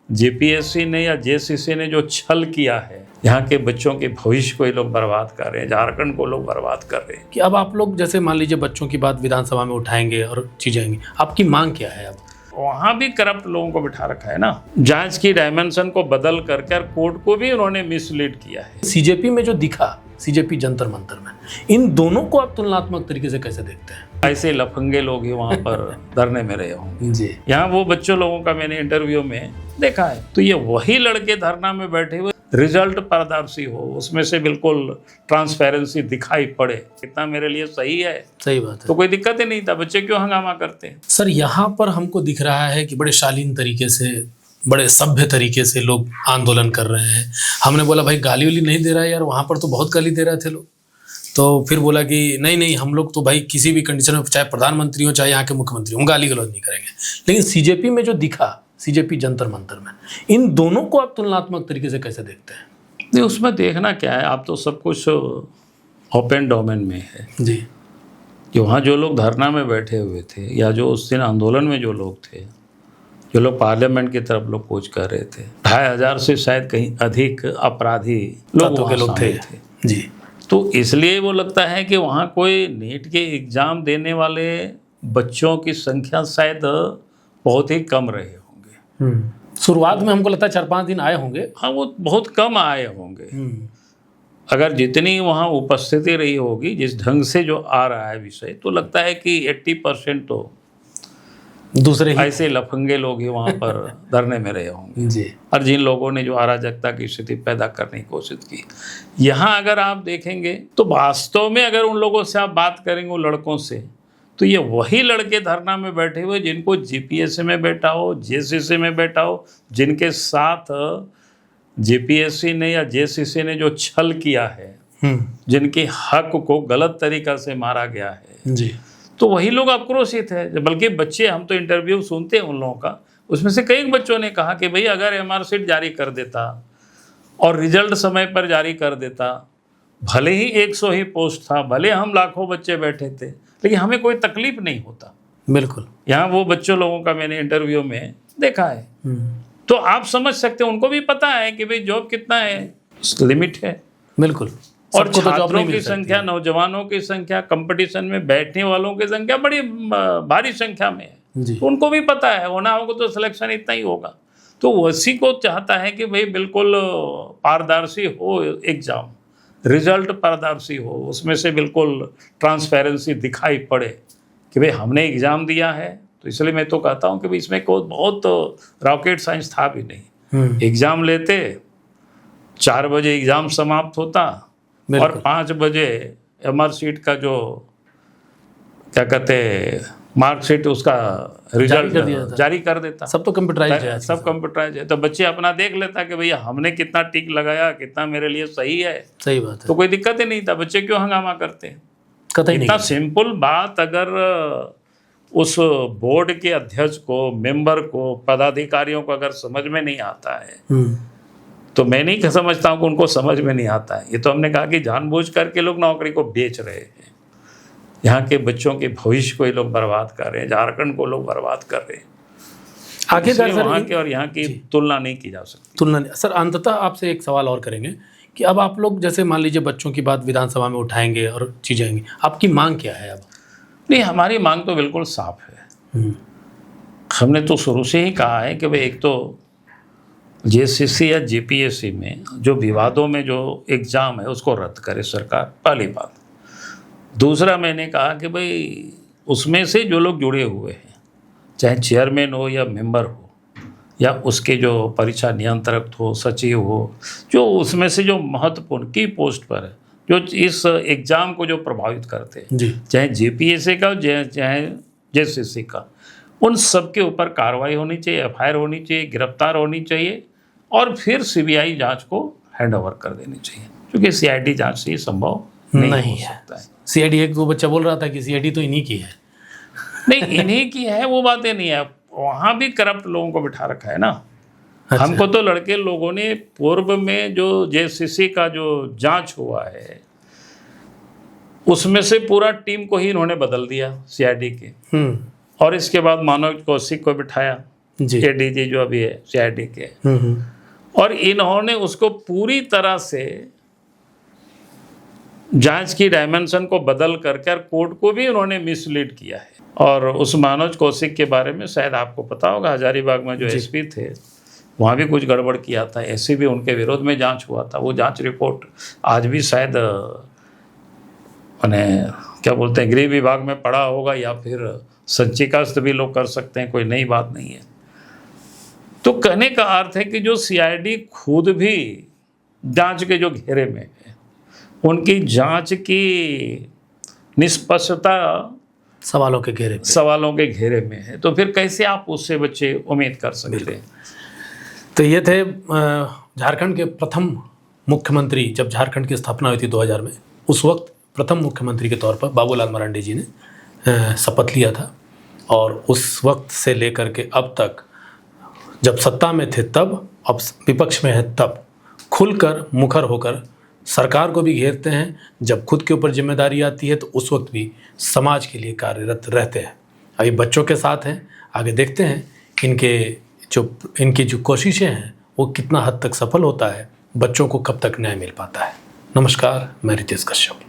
JPSC ने या JCC ने जो छल किया है, यहाँ के बच्चों के भविष्य को ये लोग बर्बाद कर रहे हैं, झारखंड को लोग बर्बाद कर रहे हैं। कि अब आप लोग जैसे मान लीजिए बच्चों की बात विधानसभा में उठाएंगे और चीजें आएंगी, आपकी मांग क्या है? अब वहाँ भी करप्ट लोगों को बिठा रखा है ना, जांच की डायमेंशन को बदल करके कोर्ट को भी उन्होंने मिसलीड किया है। सीजेपी में जो दिखा, सीजेपी जंतर मंतर में, इन दोनों को आप तुलनात्मक तरीके से कैसे देखते हैं? ऐसे लफंगे लोग ही वहाँ पर धरने में रहे होंगे जी। यहाँ वो बच्चों लोगों का मैंने इंटरव्यू में देखा है, तो ये वही लड़के धरना में बैठे हुए, रिजल्ट पारदर्शी हो, उसमें से बिल्कुल ट्रांसपेरेंसी दिखाई पड़े, इतना मेरे लिए सही है। सही बात है। तो कोई दिक्कत ही नहीं था, बच्चे क्यों हंगामा करते हैं? सर यहाँ पर हमको दिख रहा है कि बड़े शालीन तरीके से, बड़े सभ्य तरीके से लोग आंदोलन कर रहे हैं। हमने बोला भाई गाली वाली नहीं दे रहा है यार, वहाँ पर तो बहुत गाली दे रहे थे लोग। तो फिर बोला कि नहीं हम लोग तो भाई किसी भी कंडीशन में, चाहे प्रधानमंत्री हो चाहे यहाँ के मुख्यमंत्री हो, गाली गलौज नहीं करेंगे। लेकिन सीजेपी में जो दिखा, सीजेपी जंतर मंतर में, इन दोनों को आप तुलनात्मक तरीके से कैसे देखते हैं? नहीं, उसमें देखना क्या है, आप तो सब कुछ ओपन डोमेन में है जी। कि वहाँ जो लोग धरना में बैठे हुए थे या जो उस दिन आंदोलन में जो लोग थे, जो लोग पार्लियामेंट की तरफ लोग कूच कर रहे थे, 2500 से शायद कहीं अधिक अपराधी लोग थे। जी। तो इसलिए वो लगता है कि वहाँ कोई नीट के एग्ज़ाम देने वाले बच्चों की संख्या शायद बहुत ही कम रहे होंगे। शुरुआत में हमको लगता है 4-5 दिन आए होंगे। हाँ, वो बहुत कम आए होंगे। अगर जितनी वहाँ उपस्थिति रही होगी, जिस ढंग से जो आ रहा है विषय, तो लगता है कि 80% तो दूसरे ऐसे लफंगे लोग ही वहाँ पर धरने में रहे होंगे। जी। और जिन लोगों ने जो अराजकता की स्थिति पैदा करने की कोशिश की, यहाँ अगर आप देखेंगे तो वास्तव में अगर उन लोगों से आप बात करेंगे, उन लड़कों से, तो ये वही लड़के धरना में बैठे हुए जिनको जीपीएससी में बैठा हो, जेसीसी में बैठा हो, जिनके साथ जेपीएससी ने या जेसीसी ने जो छल किया है, जिनके हक को गलत तरीका से मारा गया है जी, तो वही लोग आक्रोशित है। बल्कि बच्चे, हम तो इंटरव्यू सुनते हैं उन लोगों का, उसमें से कई बच्चों ने कहा कि भाई अगर एमआरशीट जारी कर देता और रिजल्ट समय पर जारी कर देता, भले ही 100 ही पोस्ट था, भले हम लाखों बच्चे बैठे थे, लेकिन हमें कोई तकलीफ नहीं होता। बिल्कुल। यहाँ वो बच्चों लोगों का मैंने इंटरव्यू में देखा है। तो आप समझ सकते हैं, उनको भी पता है कि भाई जॉब कितना है, लिमिट है। बिल्कुल। और छात्रों की संख्या, नौजवानों की संख्या, कंपटीशन में बैठने वालों की संख्या बड़ी भारी संख्या में है। तो उनको भी पता है होना होगा तो सिलेक्शन इतना ही होगा। तो उसी को चाहता है कि भाई बिल्कुल पारदर्शी हो एग्जाम, रिजल्ट पारदर्शी हो, उसमें से बिल्कुल ट्रांसपेरेंसी दिखाई पड़े कि भाई हमने एग्ज़ाम दिया है। तो इसलिए मैं तो कहता हूँ कि भाई इसमें कोई बहुत रॉकेट साइंस था भी नहीं। एग्ज़ाम लेते, 4 बजे एग्ज़ाम समाप्त होता और 5 बजे एमआरशीट का जो क्या कहते हैं मार्कशीट, उसका रिजल्ट जारी कर देता। सब तो कंप्यूटराइज है, सब कंप्यूटराइज है। तो बच्चे अपना देख लेता कि भैया हमने कितना टिक लगाया, कितना मेरे लिए सही है। सही बात है। तो कोई दिक्कत ही नहीं था। बच्चे क्यों हंगामा करते हैं? इतना सिंपल बात अगर उस बोर्ड के अध्यक्ष को, मेंबर को, पदाधिकारियों को अगर समझ में नहीं आता है तो मैं नहीं समझता हूँ कि उनको समझ में नहीं आता है। ये तो हमने कहा कि जानबूझ करके लोग नौकरी को बेच रहे हैं, यहाँ के बच्चों के भविष्य को ये लोग बर्बाद कर रहे हैं, झारखंड को लोग बर्बाद कर रहे हैं। आखिरकार वहाँ के और यहाँ की तुलना नहीं की जा सकती। तुलना नहीं। सर अंततः आपसे एक सवाल और करेंगे कि अब आप लोग जैसे मान लीजिए बच्चों की बात विधानसभा में उठाएंगे और चीजें आएंगी, आपकी मांग क्या है? अब नहीं, हमारी मांग तो बिल्कुल साफ है। हमने तो शुरू से ही कहा है कि भाई एक तो जेसीसी या जीपीएससी में जो विवादों में जो एग्ज़ाम है उसको रद्द करे सरकार, पहली बात। दूसरा, मैंने कहा कि भाई उसमें से जो लोग जुड़े हुए हैं, चाहे चेयरमैन हो या मेंबर हो या उसके जो परीक्षा नियंत्रक हो, सचिव हो, जो उसमें से जो महत्वपूर्ण की पोस्ट पर है, जो इस एग्ज़ाम को जो प्रभावित करते हैं, चाहे जेपीएससी का चाहे जेसीसी का, उन सब के ऊपर कार्रवाई होनी चाहिए, एफआईआर होनी चाहिए, गिरफ्तार होनी चाहिए और फिर सीबीआई जांच को हैंडओवर कर देनी चाहिए, क्योंकि सीआईडी जांच से ये संभव नहीं हो सकता है। सीआईडी, एक वो बच्चा बोल रहा था कि सीआईडी तो इन्हीं की है। नहीं, इन्हीं की है वो बातें नहीं है, वहाँ भी करप्ट लोगों को बिठा रखा है ना। अच्छा। हमको तो लड़के लोगों ने पूर्व में जो जेसीसी का जो जांच हुआ है उसमें से पूरा टीम को ही इन्होंने बदल दिया सीआईडी के, और इसके बाद मानव कौशिक को बिठाया जी। एडीजी जो अभी है सीआईडी के, और इन्होंने उसको पूरी तरह से जांच की डायमेंशन को बदल करके कोर्ट को भी उन्होंने मिसलीड किया है। और उस मनोज कौशिक के बारे में शायद आपको पता होगा, हजारीबाग में जो एसपी थे वहाँ भी कुछ गड़बड़ किया था, ऐसे भी उनके विरोध में जांच हुआ था। वो जांच रिपोर्ट आज भी शायद मैंने क्या बोलते हैं गृह विभाग में पड़ा होगा, या फिर संचिकास्थ भी लोग कर सकते हैं, कोई नई बात नहीं है। तो कहने का अर्थ है कि जो सीआईडी खुद भी जांच के जो घेरे में है, उनकी जांच की निष्पक्षता सवालों के घेरे में है, तो फिर कैसे आप उससे बच्चे उम्मीद कर सकते हैं। तो ये थे झारखंड के प्रथम मुख्यमंत्री। जब झारखंड की स्थापना हुई थी 2000 में, उस वक्त प्रथम मुख्यमंत्री के तौर पर बाबूलाल मरांडी जी ने शपथ लिया था। और उस वक्त से लेकर के अब तक, जब सत्ता में थे तब, अब विपक्ष में है तब, खुलकर मुखर होकर सरकार को भी घेरते हैं। जब खुद के ऊपर जिम्मेदारी आती है तो उस वक्त भी समाज के लिए कार्यरत रहते हैं। अभी बच्चों के साथ हैं, आगे देखते हैं इनकी जो कोशिशें हैं वो कितना हद तक सफल होता है, बच्चों को कब तक न्याय मिल पाता है। नमस्कार, मैं रितेश कश्यप।